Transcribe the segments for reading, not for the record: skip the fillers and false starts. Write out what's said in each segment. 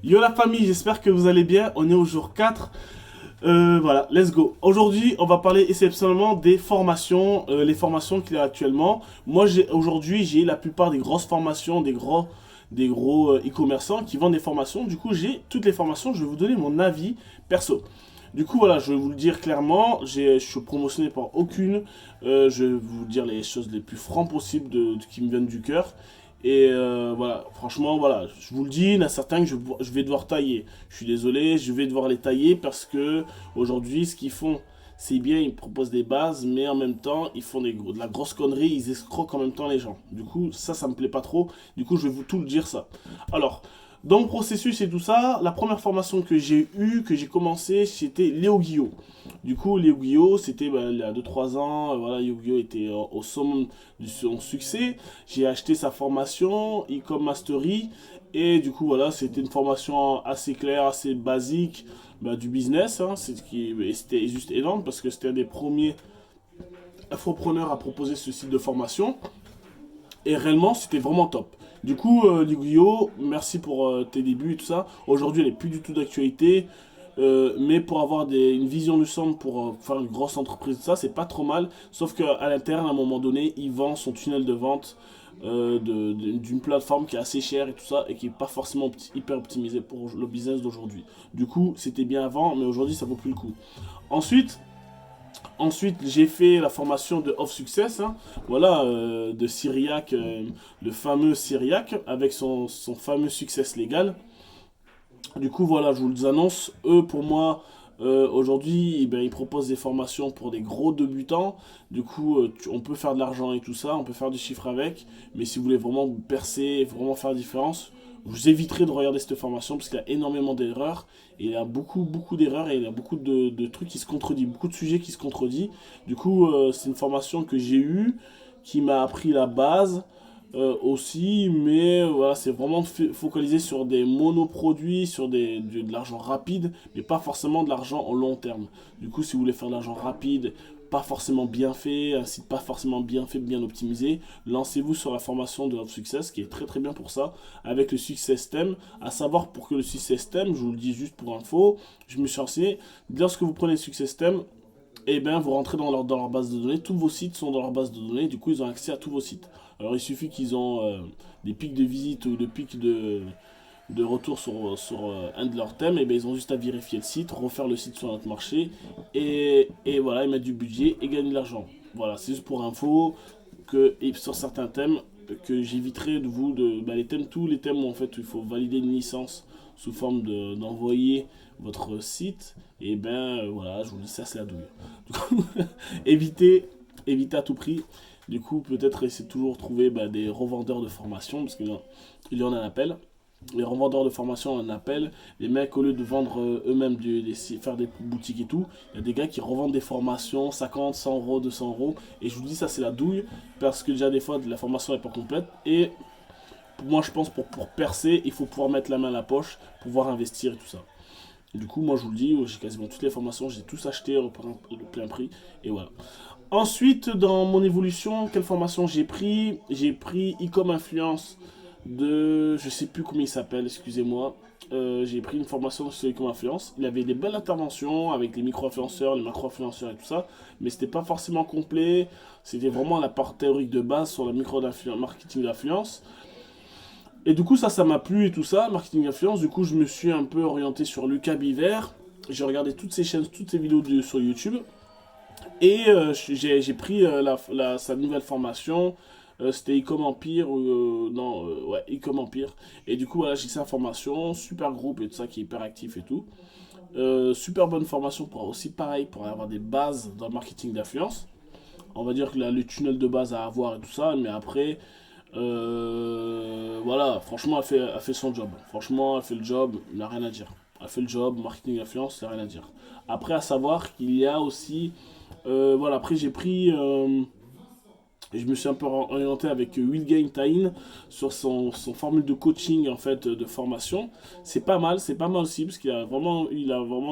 Yo la famille, j'espère que vous allez bien. On est au jour 4. Voilà, let's go. Aujourd'hui, on va parler exceptionnellement des formations, les formations qu'il y a actuellement. Moi, aujourd'hui, j'ai la plupart des grosses formations, des gros e-commerçants qui vendent des formations. Du coup, j'ai toutes les formations. Je vais vous donner mon avis perso. Du coup, voilà, je vais vous le dire clairement. Je suis promotionné par aucune. Je vais vous dire les choses les plus francs possibles qui me viennent du cœur. Et voilà, franchement, voilà, je vous le dis, il y en a certains que je vais devoir tailler. Je suis désolé, je vais devoir les tailler parce que aujourd'hui, ce qu'ils font, c'est bien, ils proposent des bases, mais en même temps, ils font de la grosse connerie, ils escroquent en même temps les gens. Du coup, ça me plaît pas trop. Du coup, je vais vous tout le dire ça. Alors, dans le processus et tout ça, la première formation que j'ai eue, que j'ai commencé, c'était Léo Guillot. Du coup, Léo Guillot, c'était il y a 2 3 ans, voilà, Léo Guillot était au sommet de son succès. J'ai acheté sa formation, e-com mastery, et du coup, voilà, c'était une formation assez claire, assez basique, du business, hein, c'était juste énorme parce que c'était un des premiers infopreneurs à proposer ce site de formation. Et réellement, c'était vraiment top. Du coup, Liguio, merci pour tes débuts et tout ça. Aujourd'hui, elle est plus du tout d'actualité. Mais pour avoir une vision du centre, pour faire une grosse entreprise, ça, c'est pas trop mal. Sauf qu'à l'interne, à un moment donné, il vend son tunnel de vente d'une plateforme qui est assez chère et tout ça, et qui est pas forcément hyper optimisée pour le business d'aujourd'hui. Du coup, c'était bien avant, mais aujourd'hui, ça vaut plus le coup. Ensuite, j'ai fait la formation de Off Success, hein, voilà, de Cyriac, le fameux Cyriac, avec son fameux success légal. Du coup, voilà, je vous les annonce. Eux, pour moi, aujourd'hui, eh ben, ils proposent des formations pour des gros débutants. Du coup, on peut faire de l'argent et tout ça, on peut faire du chiffre avec. Mais si vous voulez vraiment percer, vraiment faire la différence, vous éviterez de regarder cette formation parce qu'il y a énormément d'erreurs. Et il y a beaucoup, beaucoup d'erreurs et il y a beaucoup de trucs qui se contredisent, beaucoup de sujets qui se contredisent. Du coup, c'est une formation que j'ai eue, qui m'a appris la base aussi, mais voilà, c'est vraiment focalisé sur des monoproduits, sur de l'argent rapide, mais pas forcément de l'argent au long terme. Du coup, si vous voulez faire de l'argent rapide, pas forcément bien fait, un site pas forcément bien fait, bien optimisé, lancez-vous sur la formation de Love Success, qui est très très bien pour ça, avec le Success Theme. À savoir, pour que le Success Theme, je vous le dis juste pour info, je me suis renseigné, lorsque vous prenez le Success Theme, et bien, vous rentrez dans leur base de données, tous vos sites sont dans leur base de données, du coup, ils ont accès à tous vos sites. Alors, il suffit qu'ils ont des pics de visite ou des pics de retour sur un de leurs thèmes, et bien, ils ont juste à vérifier le site, refaire le site sur notre marché, et voilà, ils mettent du budget et gagnent de l'argent. Voilà, c'est juste pour info que et sur certains thèmes, que j'éviterai de vous les thèmes, tous les thèmes où en fait il faut valider une licence sous forme d'envoyer votre site, et ben voilà, je vous dis ça, c'est la douille. Du coup, évitez, évitez à tout prix. Du coup, peut-être essayer de toujours trouver des revendeurs de formation, parce qu'il y en a un appel. Les revendeurs de formation en appel, les mecs, au lieu de vendre eux-mêmes, faire des boutiques et tout, il y a des gars qui revendent des formations 50, 100 euros, 200 euros. Et je vous dis, ça, c'est la douille, parce que déjà, des fois, la formation n'est pas complète. Et moi, je pense pour percer, il faut pouvoir mettre la main à la poche, pouvoir investir et tout ça. Et du coup, moi, je vous le dis, j'ai quasiment toutes les formations, j'ai tous acheté au plein prix. Et voilà. Ensuite, dans mon évolution, quelle formation j'ai pris? J'ai pris e-com influence de, je sais plus comment il s'appelle, excusez-moi. J'ai pris une formation sur e-com influence. Il avait des belles interventions avec les micro-influenceurs, les macro-influenceurs et tout ça, mais c'était pas forcément complet. C'était vraiment la part théorique de base sur le marketing d'influence. Et du coup, ça m'a plu et tout ça, marketing d'influence. Du coup, je me suis un peu orienté sur Lucas Biver. J'ai regardé toutes ses chaînes, toutes ses vidéos sur YouTube. Et j'ai pris sa nouvelle formation. C'était Ecom Empire. Non, ouais, Ecom Empire. Et du coup, voilà, j'ai sa formation. Super groupe et tout ça qui est hyper actif et tout. Super bonne formation pour aussi, pareil, pour avoir des bases dans le marketing d'influence. On va dire que là, le tunnel de base à avoir et tout ça. Mais après, voilà, franchement, elle fait son job. Franchement, elle fait le job, il n'y a rien à dire. Elle fait le job, marketing d'influence, il n'y a rien à dire. Après, à savoir qu'il y a aussi voilà, après je me suis un peu orienté avec Will Tain sur son formule de coaching en fait de formation. C'est pas mal aussi parce qu'il a vraiment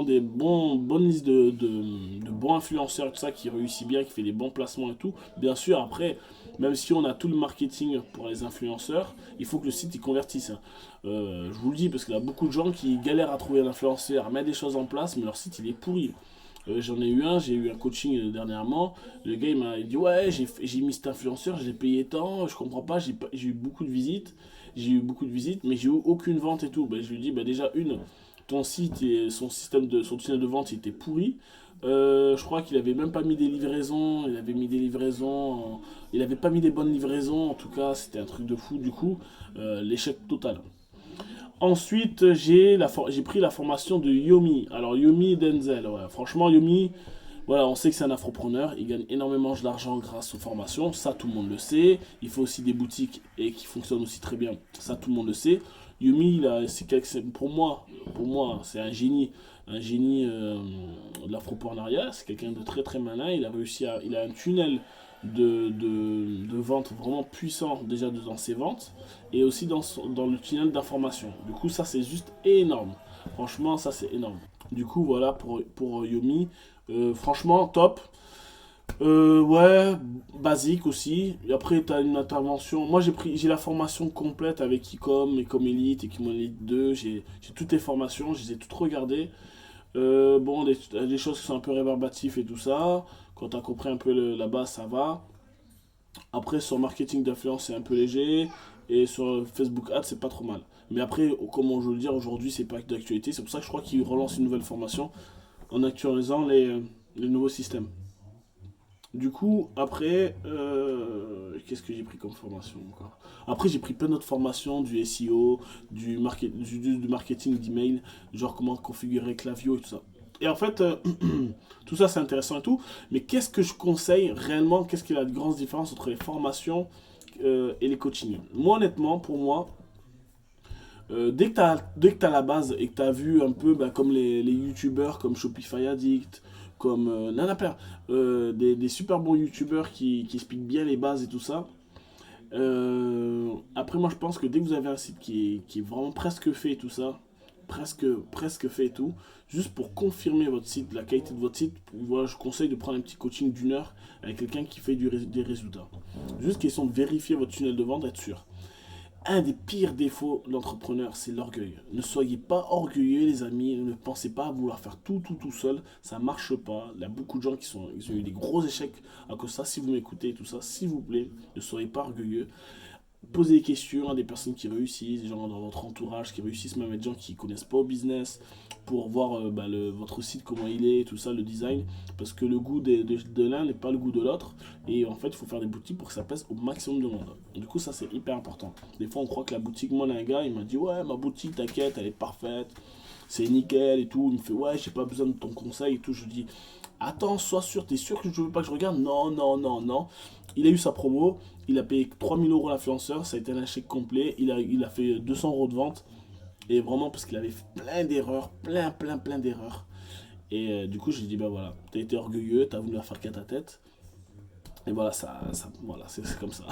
bonnes listes de bons influenceurs et tout ça qui réussit bien, qui fait des bons placements et tout. Bien sûr, après même si on a tout le marketing pour les influenceurs, il faut que le site il convertisse, hein. Je vous le dis parce qu'il y a beaucoup de gens qui galèrent à trouver un influenceur, à mettre des choses en place, mais leur site il est pourri. J'ai eu un coaching dernièrement. Le gars il m'a dit ouais, j'ai mis cet influenceur, je l'ai payé tant, je comprends pas, j'ai eu beaucoup de visites, mais j'ai eu aucune vente et tout. Ben, je lui dis bah déjà ton site et son tunnel de vente il était pourri. Je crois qu'il avait même pas mis des livraisons, il avait pas mis des bonnes livraisons, en tout cas c'était un truc de fou du coup, l'échec total. Ensuite, j'ai pris la formation de Yomi. Alors, Yomi Denzel, ouais. Franchement, Yomi, voilà, on sait que c'est un afropreneur. Il gagne énormément d'argent grâce aux formations. Ça, tout le monde le sait. Il fait aussi des boutiques et qui fonctionnent aussi très bien. Ça, tout le monde le sait. Yomi, pour moi, c'est un génie de l'afropreneuriat. C'est quelqu'un de très très malin. Il a un tunnel de vente vraiment puissant déjà dans ses ventes et aussi dans le tunnel d'information. Du coup, ça c'est juste énorme. Franchement, ça c'est énorme. Du coup, voilà pour Yomi. Franchement, top. Ouais, basique aussi. Et après, tu as une intervention. Moi, j'ai la formation complète avec Ecom, Ecom Elite, Ecom Elite 2. J'ai toutes les formations, je les ai toutes regardées. Bon, des choses qui sont un peu rébarbatives et tout ça. Quand tu as compris un peu la base, ça va. Après, sur marketing d'influence, c'est un peu léger. Et sur Facebook Ads, c'est pas trop mal. Mais après, comme je veux le dire, aujourd'hui, c'est pas d'actualité. C'est pour ça que je crois qu'ils relancent une nouvelle formation en actualisant les nouveaux systèmes. Du coup, après, qu'est-ce que j'ai pris comme formation encore? Après, j'ai pris plein d'autres formations, du SEO, du marketing d'email, genre comment configurer Klaviyo et tout ça. Et en fait, tout ça c'est intéressant et tout, mais qu'est-ce que je conseille réellement? Qu'est-ce qui est la grande différence entre les formations et les coachings? Moi, honnêtement, pour moi, dès que t'as la base et que tu as vu un peu bah, comme les youtubeurs comme Shopify Addict, comme Nana Père, des super bons youtubeurs qui expliquent bien les bases et tout ça. Après, moi je pense que dès que vous avez un site qui est vraiment presque fait et tout ça, presque fait et tout, juste pour confirmer votre site, la qualité de votre site, voilà, je conseille de prendre un petit coaching d'une heure avec quelqu'un qui fait des résultats. Juste question de vérifier votre tunnel de vente, être sûr. Un des pires défauts de l'entrepreneur, c'est l'orgueil. Ne soyez pas orgueilleux, les amis. Ne pensez pas à vouloir faire tout seul. Ça marche pas. Il y a beaucoup de gens qui ont eu des gros échecs à cause de ça. Si vous m'écoutez et tout ça, s'il vous plaît, ne soyez pas orgueilleux. Posez des questions à des personnes qui réussissent, des gens dans votre entourage qui réussissent, même des gens qui ne connaissent pas au business, pour voir votre site, comment il est, tout ça, le design. Parce que le goût de l'un n'est pas le goût de l'autre. Et en fait, il faut faire des boutiques pour que ça plaise au maximum de monde. Du coup, ça, c'est hyper important. Des fois, on croit que la boutique, moi, un gars, il m'a dit, ouais, ma boutique, t'inquiète, elle est parfaite, c'est nickel et tout. Il me fait, ouais, j'ai pas besoin de ton conseil et tout. Je dis, attends, sois sûr, t'es sûr que je veux pas que je regarde? Non, non, non, non. Il a eu sa promo, il a payé 3000 € l'influenceur, ça a été un échec complet, il a fait 200 € de vente, et vraiment parce qu'il avait fait plein d'erreurs, plein d'erreurs. Et du coup, j'ai dit, bah voilà, t'as été orgueilleux, t'as voulu la faire qu'à ta tête, et voilà, voilà, c'est comme ça.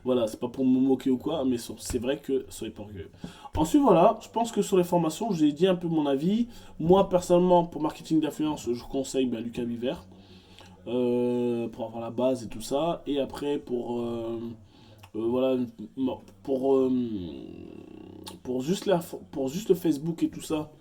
Voilà, c'est pas pour me moquer ou quoi, mais c'est vrai que soyez pas orgueilleux. Ensuite, voilà, je pense que sur les formations, je vous ai dit un peu mon avis. Moi, personnellement, pour marketing d'influence, je conseille Lucas Viver. Pour avoir la base et tout ça. Et après, voilà, pour, euh, pour juste le Facebook et tout ça,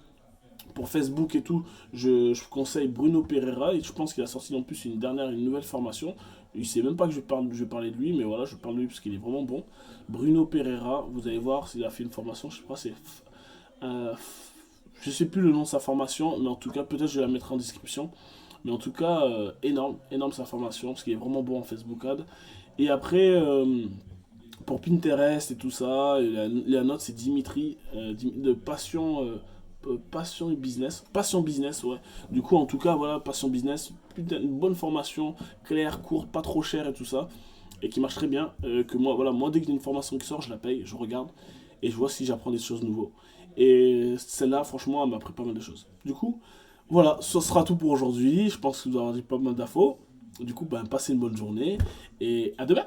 pour Facebook et tout, je conseille Bruno Pereira et je pense qu'il a sorti en plus une nouvelle formation. Il sait même pas que je vais parler de lui, mais voilà, je parle de lui parce qu'il est vraiment bon. Bruno Pereira, vous allez voir s'il a fait une formation, je sais pas, euh, je sais plus le nom de sa formation, mais en tout cas, peut-être je vais la mettre en description. Mais en tout cas, énorme sa formation, parce qu'il est vraiment bon en Facebook Ad. Et après, pour Pinterest et tout ça, et la note c'est Dimitri, de Passion et Business. Passion Business, ouais. Du coup, en tout cas, voilà, Passion Business, putain, une bonne formation, claire, courte, pas trop chère et tout ça. Et qui marche très bien. Que moi, voilà, moi, dès que j'ai une formation qui sort, je la paye, je regarde. Et je vois si j'apprends des choses nouvelles. Et celle-là, franchement, elle m'a appris pas mal de choses. Du coup, voilà, ce sera tout pour aujourd'hui. Je pense que vous avez dit pas mal d'infos. Du coup, ben, passez une bonne journée et à demain.